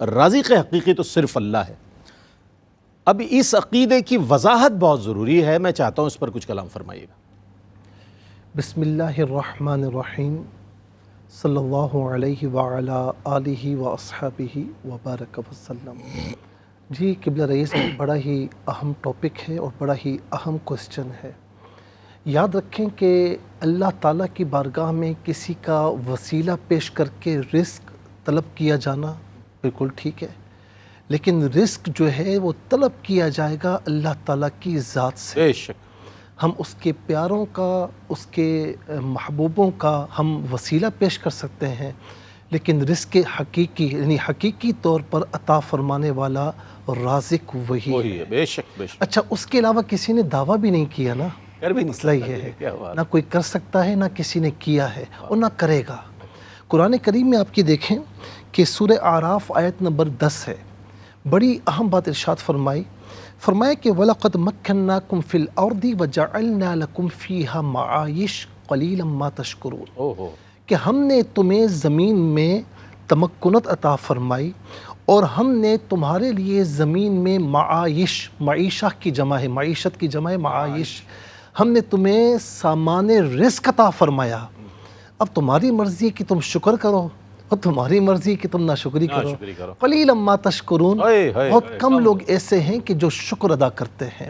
رازق حقیقی تو صرف اللہ ہے۔ اب اس عقیدے کی وضاحت بہت ضروری ہے، میں چاہتا ہوں اس پر کچھ کلام فرمائیے گا۔ بسم اللہ الرحمن الرحیم، صلی اللہ علیہ وعلی آلہ واصحابہ وبارک وسلم۔ جی قبلہ رئیس، بڑا ہی اہم ٹاپک ہے اور بڑا ہی اہم کوسچن ہے۔ یاد رکھیں کہ اللہ تعالیٰ کی بارگاہ میں کسی کا وسیلہ پیش کر کے رزق طلب کیا جانا بالکل ٹھیک ہے، لیکن رزق جو ہے وہ طلب کیا جائے گا اللہ تعالیٰ کی ذات سے۔ بے شک ہم اس کے پیاروں کا، اس کے محبوبوں کا ہم وسیلہ پیش کر سکتے ہیں، لیکن رزق حقیقی یعنی حقیقی طور پر عطا فرمانے والا رازق وہی ہے۔ بے شک بے شک۔ اچھا، اس کے علاوہ کسی نے دعویٰ بھی نہیں کیا نا، کر بھی نہیں مسئلہ یہ ہے، نہ کوئی کر سکتا ہے، نہ کسی نے کیا ہے اور نہ کرے گا۔ قرآن کریم میں آپ کی دیکھیں کہ سورہ اعراف آیت نمبر 10 ہے، بڑی اہم بات ارشاد فرمایا کہ وَلَقَدْ مَكَّنَّاكُمْ فِي الْأَرْضِ وَجَعَلْنَا لَكُمْ فِيهَا مَعَائِشَ قَلِيلًا مَا تَشْكُرُونَ، کہ ہم نے تمہیں زمین میں تمکنت عطا فرمائی اور ہم نے تمہارے لیے زمین میں معائش، معیشہ کی جمع ہے، معیشت کی جمع ہے معائش، ہم نے تمہیں سامان رزق عطا فرمایا۔ اب تمہاری مرضی ہے کہ تم شکر کرو اور تمہاری مرضی ہے کہ تم ناشکری کرو۔ قلیلا ما تشکرون، بہت کم لوگ ایسے ہیں کہ جو شکر ادا کرتے ہیں۔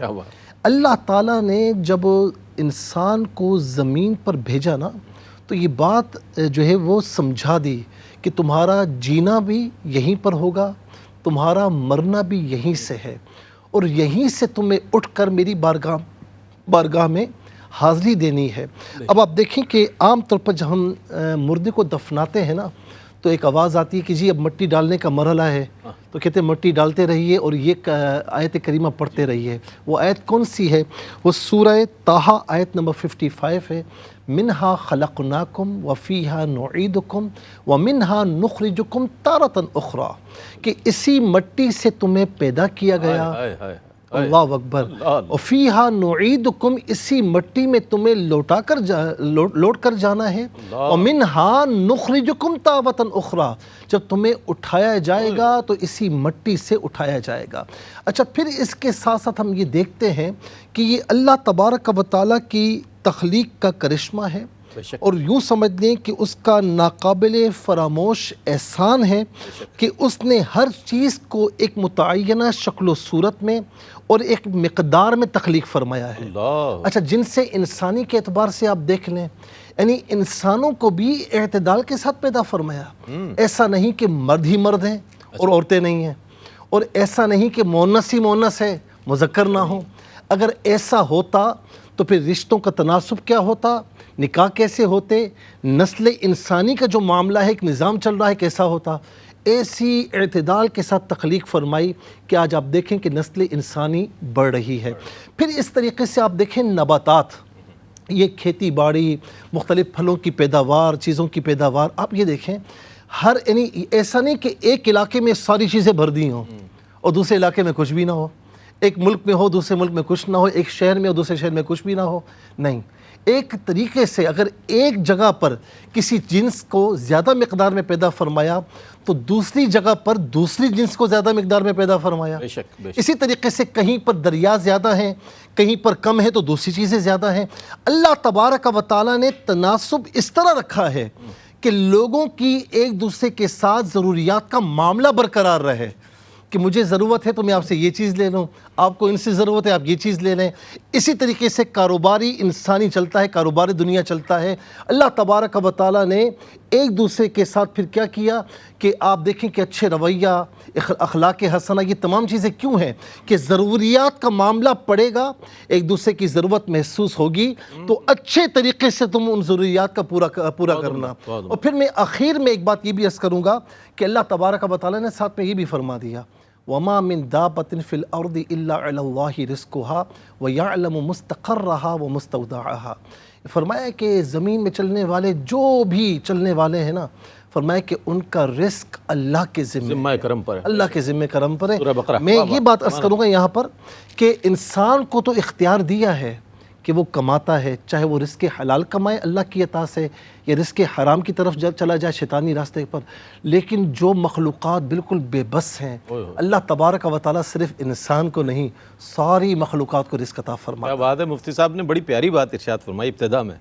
اللہ تعالیٰ نے جب انسان کو زمین پر بھیجا نا، تو یہ بات جو ہے وہ سمجھا دی کہ تمہارا جینا بھی یہیں پر ہوگا، تمہارا مرنا بھی یہیں سے ہے، اور یہیں سے تمہیں اٹھ کر میری بارگاہ میں حاضری دینی ہے۔ اب آپ دیکھیں کہ عام طور پر جب ہم مردے کو دفناتے ہیں نا، تو ایک آواز آتی ہے کہ جی اب مٹی ڈالنے کا مرحلہ ہے، تو کہتے ہیں مٹی ڈالتے رہیے اور یہ آیت کریمہ پڑھتے رہیے۔ وہ آیت کون سی ہے؟ وہ سورہ طٰہٰ آیت نمبر 55 ہے، منہا خلقناکم وفیہا نعیدکم ومنہا نخرجکم تارۃ اخری، کہ اسی مٹی سے تمہیں پیدا کیا گیا، اللہ اکبر، وفیہا نعیدکم، اسی مٹی میں تمہیں لوٹ کر جانا ہے، ومنہا نخرجکم تارۃ اخری، جب تمہیں اٹھایا جائے گا تو اسی مٹی سے اٹھایا جائے گا۔ اچھا، پھر اس کے ساتھ ساتھ ہم یہ دیکھتے ہیں کہ یہ اللہ تبارک و تعالیٰ کی تخلیق کا کرشمہ ہے، اور یوں سمجھ لیں کہ اس کا ناقابل فراموش احسان ہے کہ اس نے ہر چیز کو ایک متعینہ شکل و صورت میں اور ایک مقدار میں تخلیق فرمایا ہے۔ اچھا، جن سے انسانی کے اعتبار سے آپ دیکھ لیں، یعنی انسانوں کو بھی اعتدال کے ساتھ پیدا فرمایا۔ ایسا نہیں کہ مرد ہی مرد ہیں اور عورتیں نہیں ہیں، اور ایسا نہیں کہ مؤنث ہی مؤنث ہے، مذکر نہ ہو۔ اگر ایسا ہوتا تو پھر رشتوں کا تناسب کیا ہوتا، نکاح کیسے ہوتے، نسل انسانی کا جو معاملہ ہے، ایک نظام چل رہا ہے، کیسا ہوتا۔ ایسی اعتدال کے ساتھ تخلیق فرمائی کہ آج آپ دیکھیں کہ نسل انسانی بڑھ رہی ہے۔ پھر اس طریقے سے آپ دیکھیں نباتات، یہ کھیتی باڑی، مختلف پھلوں کی پیداوار، چیزوں کی پیداوار، آپ یہ دیکھیں یعنی ایسا نہیں کہ ایک علاقے میں ساری چیزیں بھر دی ہوں اور دوسرے علاقے میں کچھ بھی نہ ہو، ایک ملک میں ہو دوسرے ملک میں کچھ نہ ہو، ایک شہر میں ہو دوسرے شہر میں کچھ بھی نہ ہو، نہیں۔ ایک طریقے سے اگر ایک جگہ پر کسی جنس کو زیادہ مقدار میں پیدا فرمایا تو دوسری جگہ پر دوسری جنس کو زیادہ مقدار میں پیدا فرمایا۔ اسی طریقے سے کہیں پر دریا زیادہ ہیں، کہیں پر کم ہے تو دوسری چیزیں زیادہ ہیں۔ اللہ تبارک و تعالیٰ نے تناسب اس طرح رکھا ہے کہ لوگوں کی ایک دوسرے کے ساتھ ضروریات کا معاملہ برقرار رہے، کہ مجھے ضرورت ہے تو میں آپ سے یہ چیز لے لوں، آپ کو ان سے ضرورت ہے آپ یہ چیز لے لیں۔ اسی طریقے سے کاروباری انسانی چلتا ہے، کاروباری دنیا چلتا ہے۔ اللہ تبارک و تعالیٰ نے ایک دوسرے کے ساتھ پھر کیا کیا کہ آپ دیکھیں کہ اچھے رویہ، اخلاق حسنہ، یہ تمام چیزیں کیوں ہیں کہ ضروریات کا معاملہ پڑے گا، ایک دوسرے کی ضرورت محسوس ہوگی تو اچھے طریقے سے تم ان ضروریات کا پورا کرنا۔ اور پھر میں آخر میں ایک بات یہ بھی عرض کروں گا کہ اللہ تبارک و تعالیٰ نے ساتھ میں یہ بھی فرما دیا، وَمَا مِن دَابَّةٍ فِي الْأَرْضِ إِلَّا عَلَى اللَّهِ رِزْقُهَا وَيَعْلَمُ مُسْتَقَرَّهَا وَمُسْتَوْدَعَهَا۔ فرمایا کہ زمین میں چلنے والے جو بھی چلنے والے ہیں نا، فرمایا کہ ان کا رزق اللہ کے ذمہ کرم پر ہے، اللہ کے ذمہ کرم پر ہے۔ میں یہ بات عرض کروں گا یہاں پر کہ انسان کو تو اختیار دیا ہے کہ وہ کماتا ہے، چاہے وہ رزق حلال کمائے اللہ کی عطا سے یا رزق حرام کی طرف جب چلا جائے شیطانی راستے پر، لیکن جو مخلوقات بالکل بے بس ہیں، اللہ تبارک و تعالیٰ صرف انسان کو نہیں ساری مخلوقات کو رزق عطا فرماتا ہے۔ کیا بات ہے، مفتی صاحب نے بڑی پیاری بات ارشاد فرمائی ابتدا میں۔